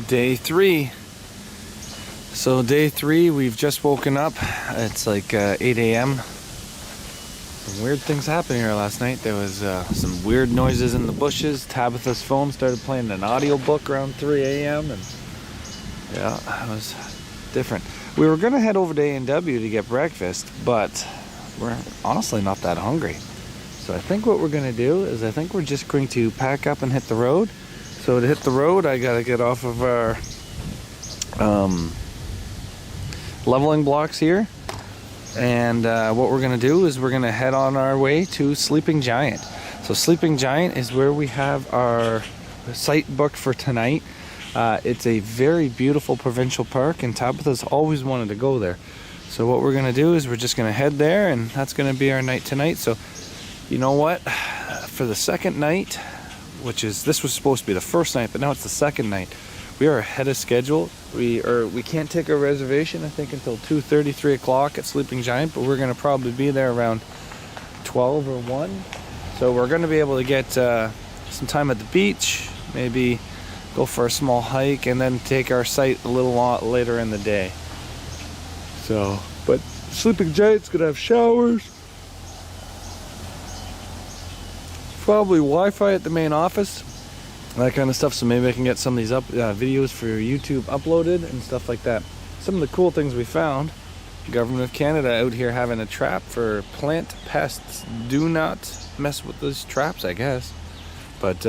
Day 3. So day 3, we've just woken up. It's like 8 a.m. Some weird things happened here last night. There was some weird noises in the bushes. Tabitha's phone started playing an audiobook around 3 a.m. and yeah, it was different. We were gonna head over to A&W to get breakfast, but we're honestly not that hungry. So I think what we're gonna do is I think we're just going to pack up and hit the road. So to hit the road, I gotta get off of our leveling blocks here. And what we're gonna do is we're gonna head on our way to Sleeping Giant. So Sleeping Giant is where we have our site booked for tonight. It's a very beautiful provincial park, and Tabitha's always wanted to go there. So what we're gonna do is we're just gonna head there, and that's gonna be our night tonight. So you know what? For the second night, this was supposed to be the first night, but now it's the second night. We are ahead of schedule. We can't take a reservation, I think, until 2:30, 3 o'clock at Sleeping Giant, but we're gonna probably be there around 12 or 1. So we're gonna be able to get some time at the beach, maybe go for a small hike, and then take our site a little lot later in the day. So, but Sleeping Giant's gonna have showers, probably Wi-Fi at the main office, that kind of stuff. So maybe I can get some of these videos for YouTube uploaded and stuff like that. Some of the cool things we found: Government of Canada out here having a trap for plant pests. Do not mess with those traps, I guess. But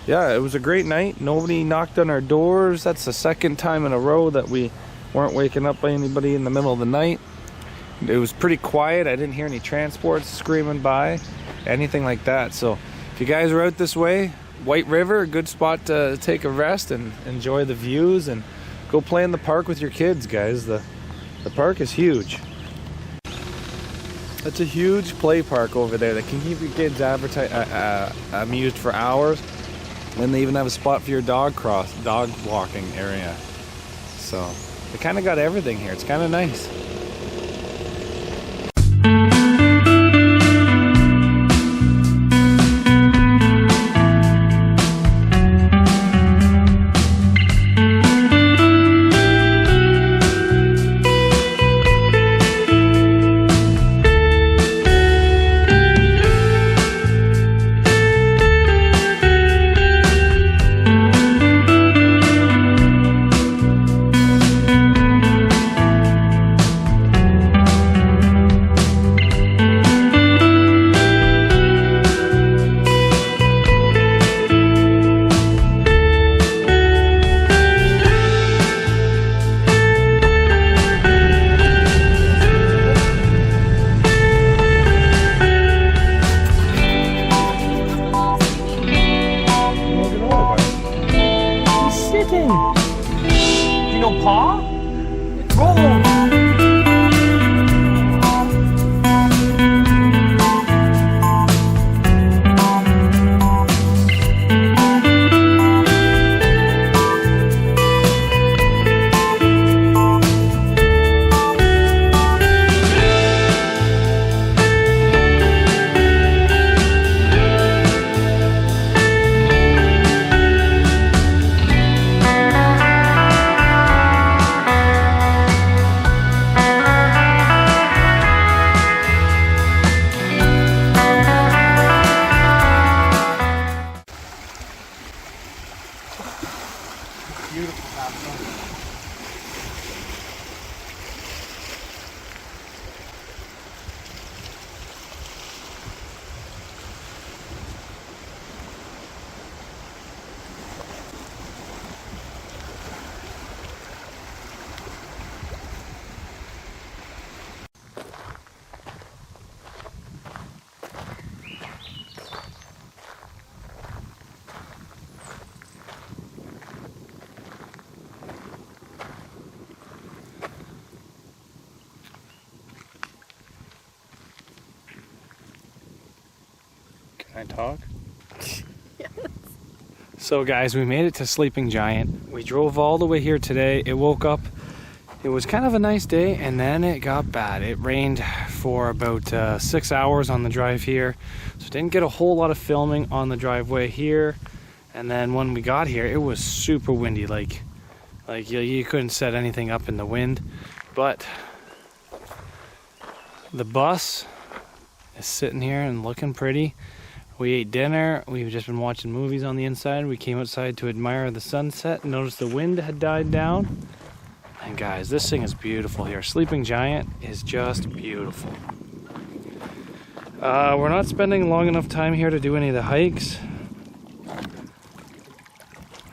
yeah, it was a great night. Nobody knocked on our doors. That's the second time in a row that we weren't waking up by anybody in the middle of the night. It was pretty quiet. I didn't hear any transports screaming by, anything like that. So if you guys are out this way, White River, a good spot to take a rest and enjoy the views, and go play in the park with your kids, guys. The park is huge. It's a huge play park over there that can keep your kids amused for hours. And they even have a spot for your dog walking area. So they kind of got everything here. It's kind of nice. Can I talk? Yes. So guys, we made it to Sleeping Giant. We drove all the way here today. It woke up. It was kind of a nice day, and then it got bad. It rained for about 6 hours on the drive here. So didn't get a whole lot of filming on the driveway here. And then when we got here, it was super windy. Like, Like you couldn't set anything up in the wind, but the bus is sitting here and looking pretty. We ate dinner. We've just been watching movies on the inside. We came outside to admire the sunset and noticed the wind had died down. And guys, this thing is beautiful here. Sleeping Giant is just beautiful. We're not spending long enough time here to do any of the hikes. I'm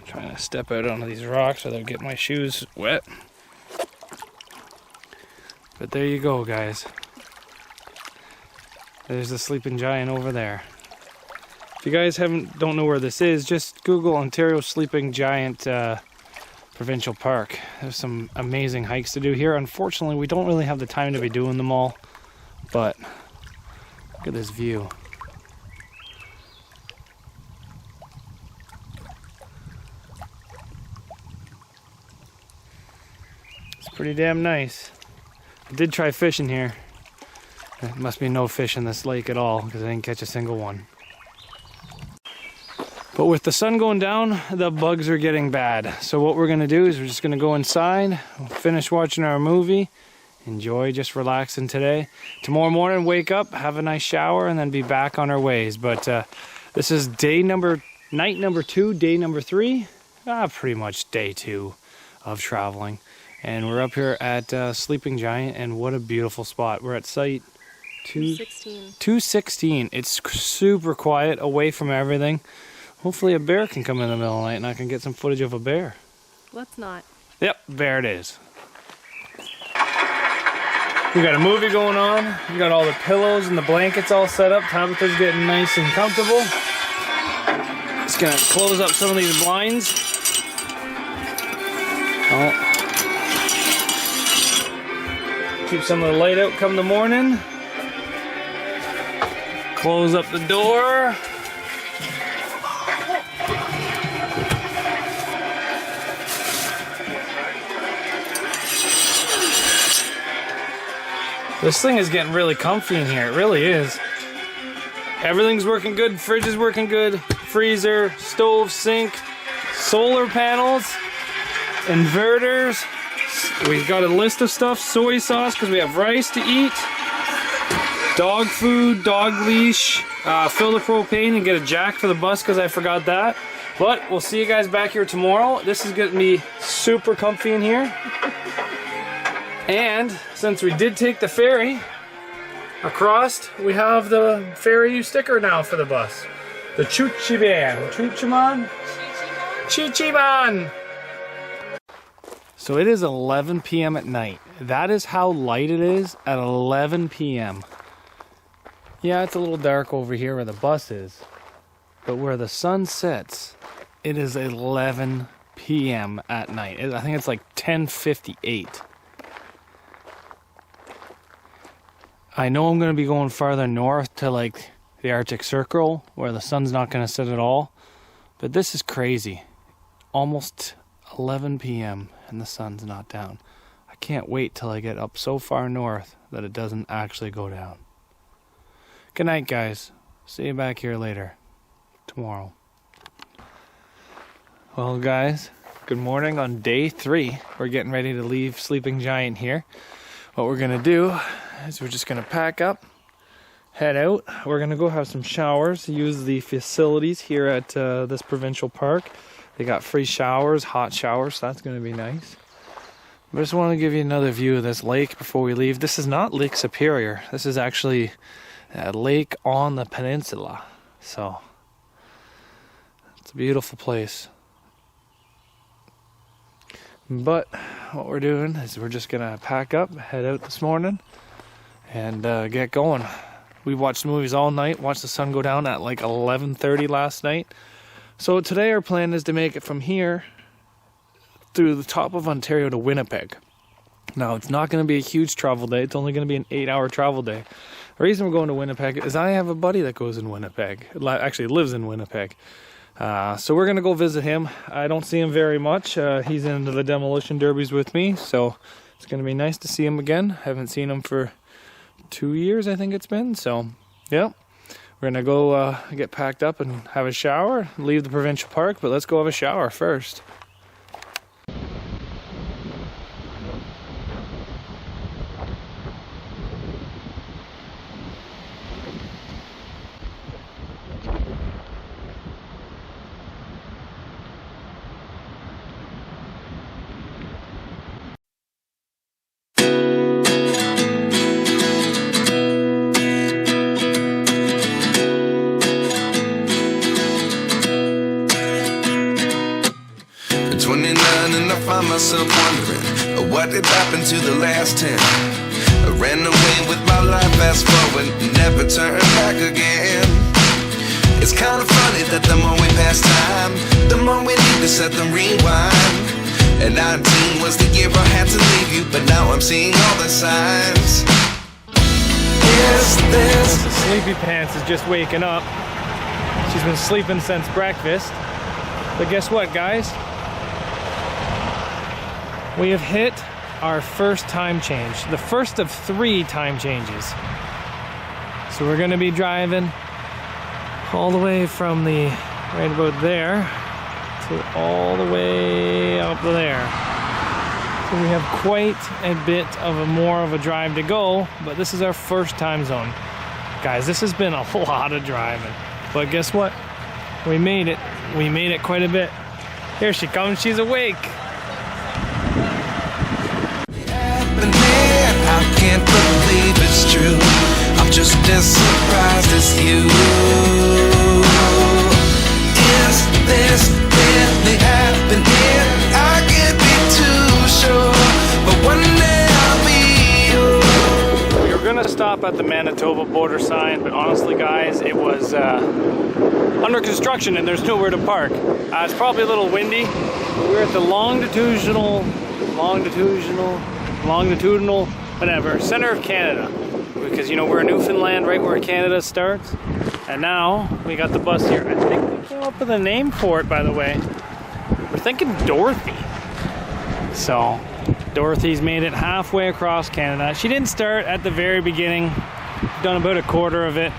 trying to step out onto these rocks without getting my shoes wet. But there you go, guys. There's the Sleeping Giant over there. If you guys don't know where this is, just Google Ontario Sleeping Giant Provincial Park. There's some amazing hikes to do here. Unfortunately, we don't really have the time to be doing them all, but look at this view. It's pretty damn nice. I did try fishing here. There must be no fish in this lake at all because I didn't catch a single one. But with the sun going down, the bugs are getting bad. So what we're gonna do is we're just gonna go inside, finish watching our movie, enjoy just relaxing today. Tomorrow morning, wake up, have a nice shower, and then be back on our ways. But this is night number 2, day number 3, pretty much day 2 of traveling. And we're up here at Sleeping Giant, and what a beautiful spot. We're at site 216. It's super quiet, away from everything. Hopefully a bear can come in the middle of the night and I can get some footage of a bear. Let's not. Yep, there it is. We got a movie going on. We got all the pillows and the blankets all set up. Tabitha's getting nice and comfortable. Just gonna close up some of these blinds. Keep some of the light out come the morning. Close up the door. This thing is getting really comfy in here, it really is. Everything's working good, fridge is working good, freezer, stove, sink, solar panels, inverters. We've got a list of stuff, soy sauce because we have rice to eat, dog food, dog leash, fill the propane and get a jack for the bus because I forgot that. But we'll see you guys back here tomorrow. This is going to be super comfy in here. And since we did take the ferry across, we have the ferry sticker now for the bus. The Chuchiban. Chuchiman? Chichiban! So it is 11 p.m. at night. That is how light it is at 11 p.m. Yeah, it's a little dark over here where the bus is. But where the sun sets, it is 11 p.m. at night. I think it's like 10:58. I know I'm going to be going farther north to like the Arctic Circle where the sun's not going to set at all. But this is crazy. Almost 11 p.m. and the sun's not down. I can't wait till I get up so far north that it doesn't actually go down. Good night, guys. See you back here later. Tomorrow. Well, guys, good morning on day 3. We're getting ready to leave Sleeping Giant here. What we're going to do is we're just going to pack up, head out. We're going to go have some showers, use the facilities here at this provincial park. They got free showers, hot showers, so that's going to be nice. I just want to give you another view of this lake before we leave. This is not Lake Superior. This is actually a lake on the peninsula. So, it's a beautiful place. But what we're doing is we're just going to pack up, head out this morning, and get going. We watched movies all night, watched the sun go down at like 11:30 last night. So today our plan is to make it from here through the top of Ontario to Winnipeg. Now, it's not going to be a huge travel day. It's only going to be an 8-hour travel day. The reason we're going to Winnipeg is I have a buddy that goes in Winnipeg. Actually lives in Winnipeg. So we're going to go visit him. I don't see him very much. He's into the demolition derbies with me. So it's going to be nice to see him again. Haven't seen him for 2 years, I think it's been. So, yeah. We're going to go get packed up and have a shower, leave the provincial park, but let's go have a shower first. 29 and I find myself wondering what did happen to the last 10. I ran away with my life, fast forward, never turn back again. It's kind of funny that the more we pass time, the more we need to set them rewind. And 19 was the year I had to leave you, but now I'm seeing all the signs. Is this? Sleepy Pants is just waking up. She's been sleeping since breakfast. But guess what, guys? We have hit our first time change. The first of 3 time changes. So we're gonna be driving all the way from the right about there to all the way up there. So we have quite a bit of more of a drive to go, but this is our first time zone. Guys, this has been a lot of driving. But guess what? We made it. We made it quite a bit. Here she comes, she's awake. I can't believe it's true. I'm just as surprised as you. Is this really happening? I can't be too sure, but one day I'll be yours. We were gonna stop at the Manitoba border sign, but honestly, guys, it was under construction and there's nowhere to park. It's probably a little windy. We're at the longitudinal, whatever, center of Canada. Because, you know, we're in Newfoundland, right where Canada starts. And now we got the bus here. I think we came up with a name for it, by the way. We're thinking Dorothy. So, Dorothy's made it halfway across Canada. She didn't start at the very beginning. We've done about a quarter of it.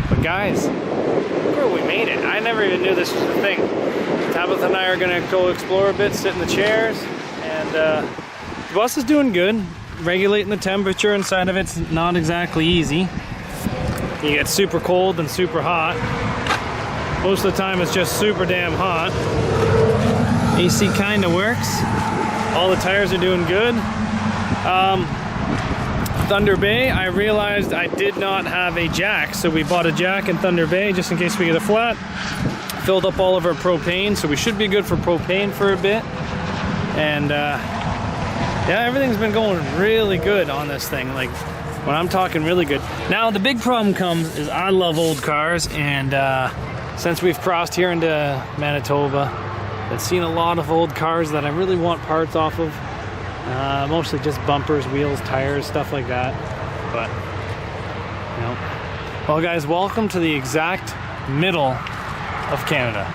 But guys, look where we made it. I never even knew this was a thing. Tabitha and I are gonna go explore a bit, sit in the chairs, and the bus is doing good. Regulating the temperature inside of it's not exactly easy. You get super cold and super hot. Most of the time it's just super damn hot. AC kind of works. All the tires are doing good. Thunder Bay, I realized I did not have a jack, so we bought a jack in Thunder Bay just in case we get a flat. Filled up all of our propane, so we should be good for propane for a bit. And yeah, everything's been going really good on this thing. Like, when I'm talking really good. Now, the big problem comes is I love old cars, and since we've crossed here into Manitoba, I've seen a lot of old cars that I really want parts off of. Mostly just bumpers, wheels, tires, stuff like that. But, you know. Well, guys, welcome to the exact middle of Canada.